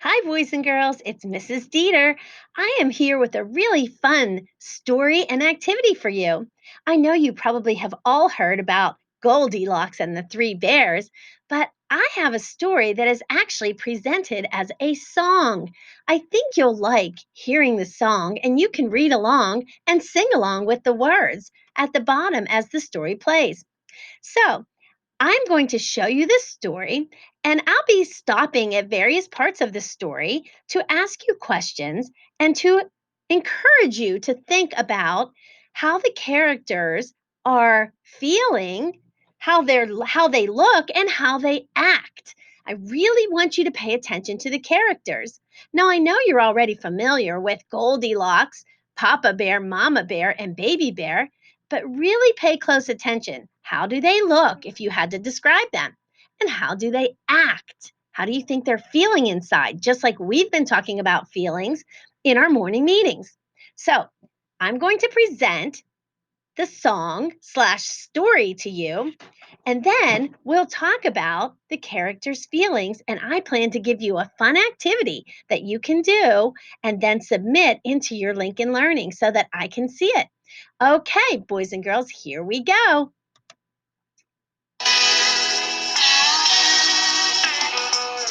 Hi, boys and girls. It's Mrs. Dieter. I am here with a really fun story and activity for you. I know you probably have all heard about Goldilocks and the Three Bears, but I have a story that is actually presented as a song. I think you'll like hearing the song, and you can read along and sing along with the words at the bottom as the story plays. So, I'm going to show you this story, and I'll be stopping at various parts of the story to ask you questions and to encourage you to think about how the characters are feeling, how they look and how they act. I really want you to pay attention to the characters. Now, I know you're already familiar with Goldilocks, Papa Bear, Mama Bear, and Baby Bear, but really pay close attention. How do they look if you had to describe them? And how do they act? How do you think they're feeling inside? Just like we've been talking about feelings in our morning meetings. So I'm going to present the song slash story to you, and then we'll talk about the characters' feelings. And I plan to give you a fun activity that you can do and then submit into your Lincoln Learning so that I can see it. Okay, boys and girls, here we go.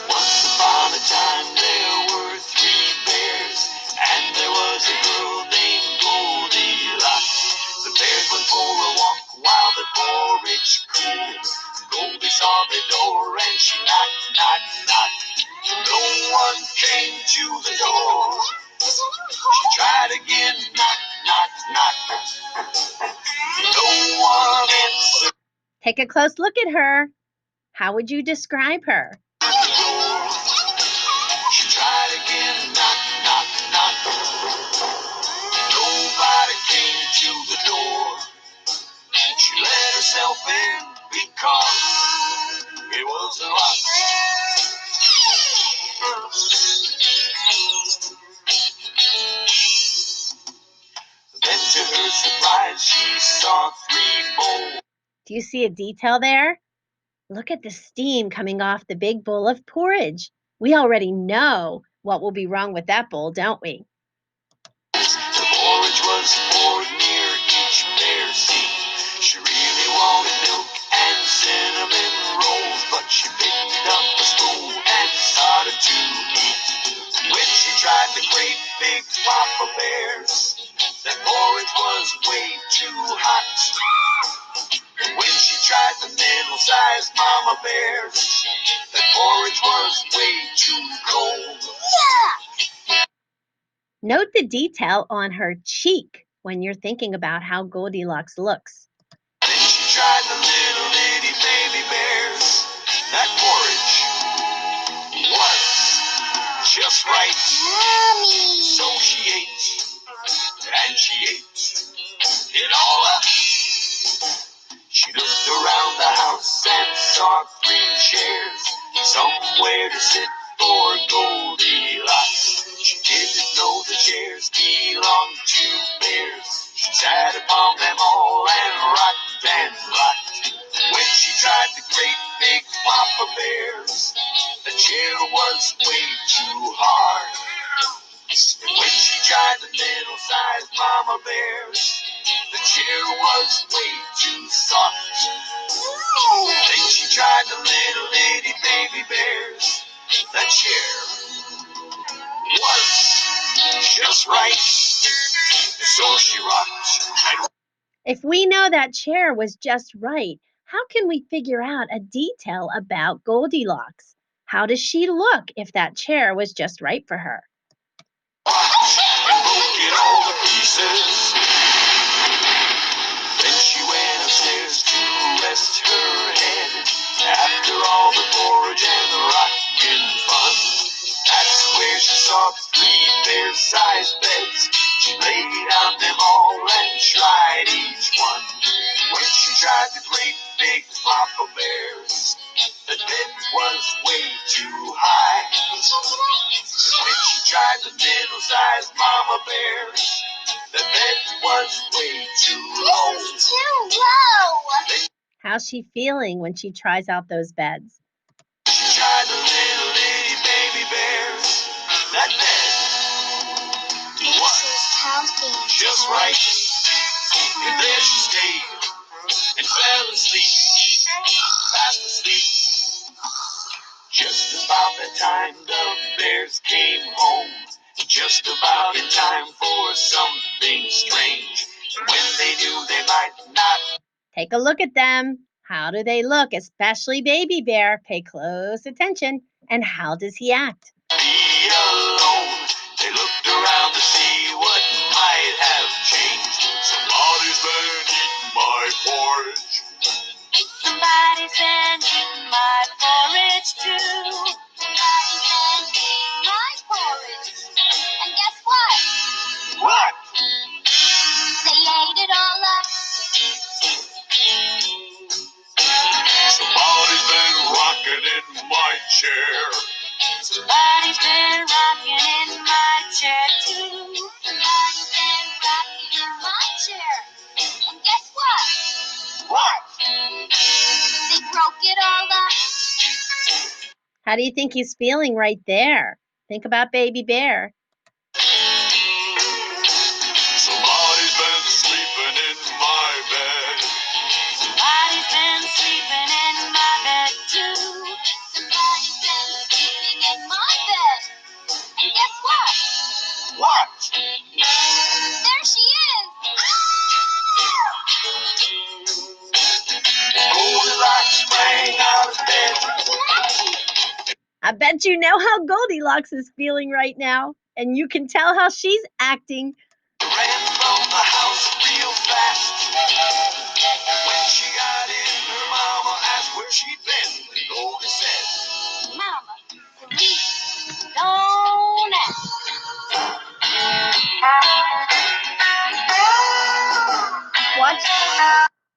Once upon a time there were three bears, and there was a girl named Goldilocks. The bears went for a walk while the porridge cooled. Goldie saw the door and she knocked, knocked, knocked. No one came to the door. She tried again, knock, knock, knock. No one answered Take a close look at her. How would you describe her? the door. She tried again, knock, knock, knock. Nobody came to the door. She let herself in because it was locked. Then to her surprise, she saw three bowls. Do you see a detail there? Look at the steam coming off the big bowl of porridge. We already know what will be wrong with that bowl, don't we? The porridge was poured near each bear's seat. She really wanted milk and cinnamon rolls, but she picked up a spoon and started to eat. When she tried the great big Papa Bear's, that porridge was way too hot. And when she tried the middle-sized Mama Bear's, that porridge was way too cold. Note the detail on her cheek when you're thinking about how Goldilocks looks. Then she tried the little itty baby bears. That porridge was just right. Mommy. So she ate, and she ate it all up. She looked around the house and saw three chairs, somewhere to sit for Goldilocks. She didn't know the chairs belonged to bears. She sat upon them all and rocked and rocked. When she tried the great big Papa Bear's, the chair was way too hard. And when she tried the middle-sized Mama Bear's, the chair was way too soft. Then she tried the little itty baby bears. The chair was just right. So she rocked and If we know that chair was just right, how can we figure out a detail about Goldilocks? How does she look if that chair was just right for her? rocked and broke it all to pieces. Then she went upstairs to rest her head. After all the porridge and the rockin' fun, that's where she saw three bear-sized beds. She laid on them all and tried each one. When she tried the great big Papa Bear's, the bed was way too high. When she tried the middle-sized Mama Bear's, the bed was way too low. Too low. How's she feeling when she tries out those beds? She tried the little itty baby bears. that bed. What? Just right. And there she stayed and fell asleep, fast asleep. Just about the time the bears came home, just about in time for something strange. When they knew they might not. Take a look at them. How do they look, especially Baby Bear? Pay close attention. And how does he act? Be alone. They looked around to see what might have changed. Somebody's been eating my porridge. Somebody's been eating my porridge too. Somebody's been eating my porridge. And guess what? What? They ate it all up. Somebody's been rocking in my chair. Somebody's been rocking in my chair too. Somebody's been rocking in my chair. And guess what? What? They broke it all up. How do you think he's feeling right there? Think about Baby Bear. Somebody's been sleeping in my bed. Somebody's been sleeping in my bed too. Somebody's been sleeping in my bed. And guess what? What? There she is. Goldilocks sprang out of bed. I bet you know how Goldilocks is feeling right now. And you can tell how she's acting. Ran from the house real fast. When she got in, her mama asked where she'd been. And Goldie said, Mama, please don't ask.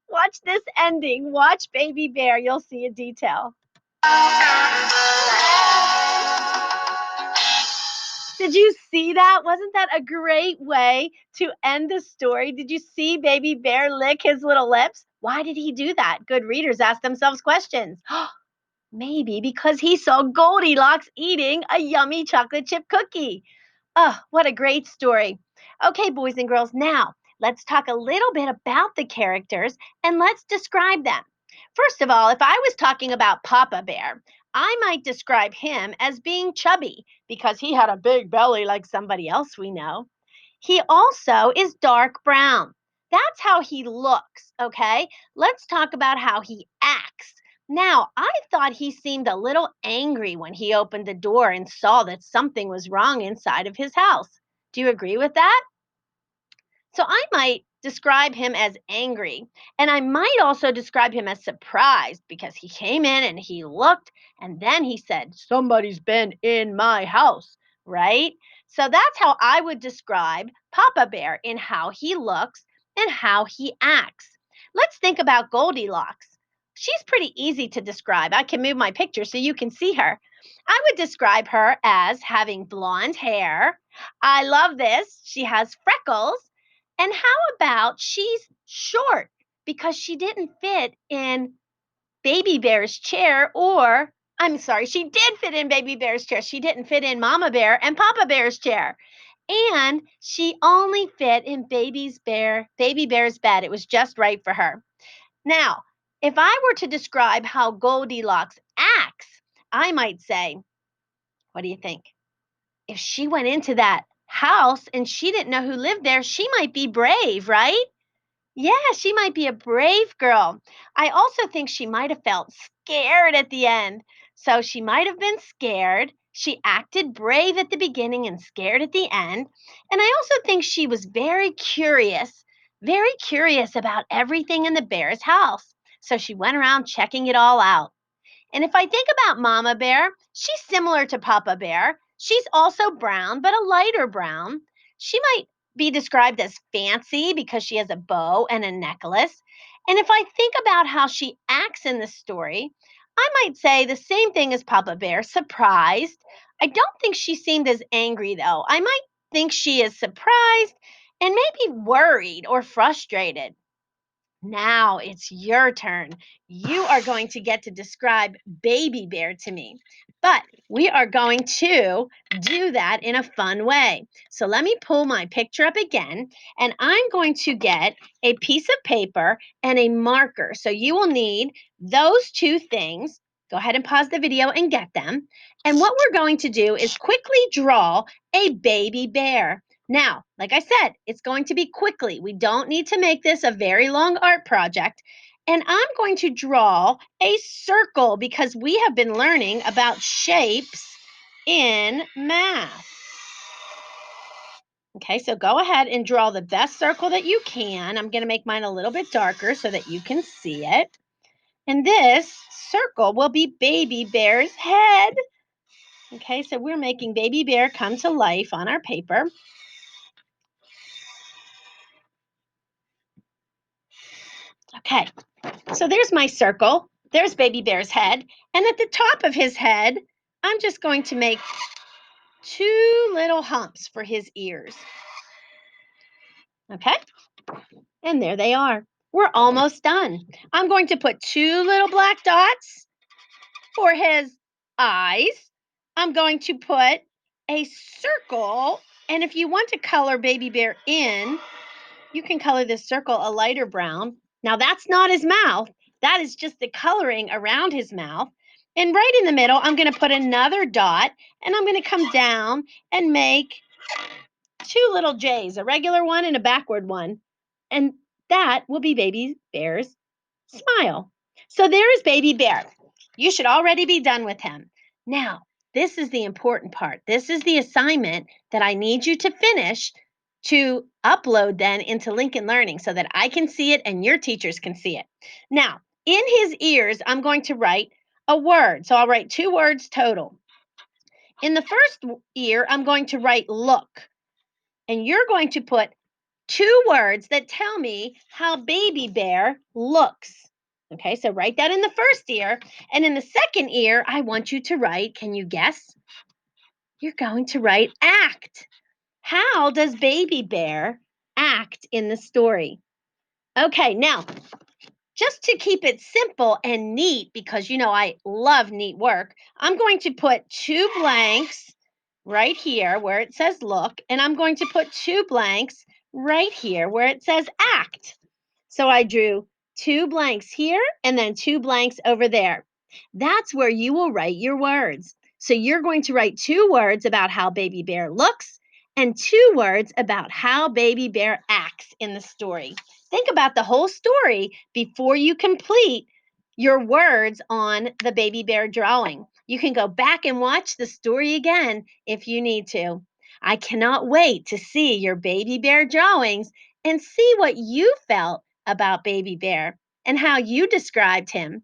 Watch this ending. Watch Baby Bear. You'll see a detail. Did you see that? Wasn't that a great way to end the story? Did you see Baby Bear lick his little lips? Why did he do that? Good readers ask themselves questions. Maybe because he saw Goldilocks eating a yummy chocolate chip cookie. Oh, what a great story. Okay, boys and girls, now let's talk a little bit about the characters and let's describe them. First of all, if I was talking about Papa Bear, I might describe him as being chubby because he had a big belly like somebody else we know. He also is dark brown. That's how he looks, okay? Let's talk about how he acts. Now, I thought he seemed a little angry when he opened the door and saw that something was wrong inside of his house. Do you agree with that? So I might describe him as angry, and I might also describe him as surprised because he came in and he looked and then he said, Somebody's been in my house, right? So that's how I would describe Papa Bear in how he looks and how he acts. Let's think about Goldilocks. She's pretty easy to describe. I can move my picture so you can see her. I would describe her as having blonde hair. I love this. She has freckles. And how about she's short because she didn't fit in Baby Bear's chair, or I'm sorry, she did fit in Baby Bear's chair. She didn't fit in Mama Bear and Papa Bear's chair. And she only fit in Baby Bear's bed. It was just right for her. Now, if I were to describe how Goldilocks acts, I might say, what do you think? If she went into that house and she didn't know who lived there, she might be brave, right? Yeah, she might be a brave girl. I also think she might have felt scared at the end. So she might have been scared. She acted brave at the beginning and scared at the end. And I also think she was very curious about everything in the bear's house. So she went around checking it all out. And if I think about Mama Bear, she's similar to Papa Bear. She's also brown, but a lighter brown. She might be described as fancy because she has a bow and a necklace. And if I think about how she acts in the story, I might say the same thing as Papa Bear, surprised. I don't think she seemed as angry though. I might think she is surprised and maybe worried or frustrated. Now it's your turn. You are going to get to describe Baby Bear to me, but we are going to do that in a fun way. So let me pull my picture up again, and I'm going to get a piece of paper and a marker. So you will need those two things. Go ahead and pause the video and get them. And what we're going to do is quickly draw a baby bear. Now, like I said, it's going to be quickly. We don't need to make this a very long art project. And I'm going to draw a circle because we have been learning about shapes in math. Okay, so go ahead and draw the best circle that you can. I'm going to make mine a little bit darker so that you can see it. And this circle will be Baby Bear's head. Okay, so we're making Baby Bear come to life on our paper. Okay, so there's my circle. There's Baby Bear's head. And at the top of his head, I'm just going to make two little humps for his ears. Okay, and there they are. We're almost done. I'm going to put two little black dots for his eyes. I'm going to put a circle. And if you want to color Baby Bear in, you can color this circle a lighter brown. Now, that's not his mouth. That is just the coloring around his mouth. And right in the middle, I'm going to put another dot, and I'm going to come down and make two little J's, a regular one and a backward one. And that will be Baby Bear's smile. So there is Baby Bear. You should already be done with him. Now, this is the important part. This is the assignment that I need you to finish to upload then into Lincoln Learning so that I can see it and your teachers can see it. Now, in his ears, I'm going to write a word. So I'll write two words total. In the first ear, I'm going to write look. And you're going to put two words that tell me how Baby Bear looks. Okay, so write that in the first ear. And in the second ear, I want you to write, can you guess? You're going to write act. How does Baby Bear act in the story? Okay, now, just to keep it simple and neat, because you know I love neat work, I'm going to put two blanks right here where it says look, and I'm going to put two blanks right here where it says act. So I drew two blanks here and then two blanks over there. That's where you will write your words. So you're going to write two words about how Baby Bear looks and two words about how Baby Bear acts in the story. Think about the whole story before you complete your words on the Baby Bear drawing. You can go back and watch the story again if you need to. I cannot wait to see your Baby Bear drawings and see what you felt about Baby Bear and how you described him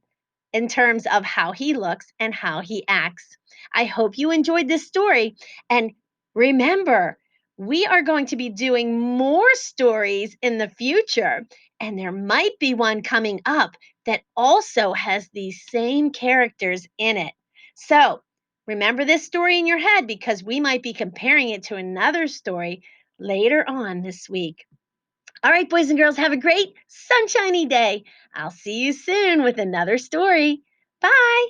in terms of how he looks and how he acts. I hope you enjoyed this story. And remember, we are going to be doing more stories in the future, and there might be one coming up that also has these same characters in it. So remember this story in your head because we might be comparing it to another story later on this week. All right, boys and girls, have a great sunshiny day. I'll see you soon with another story. Bye.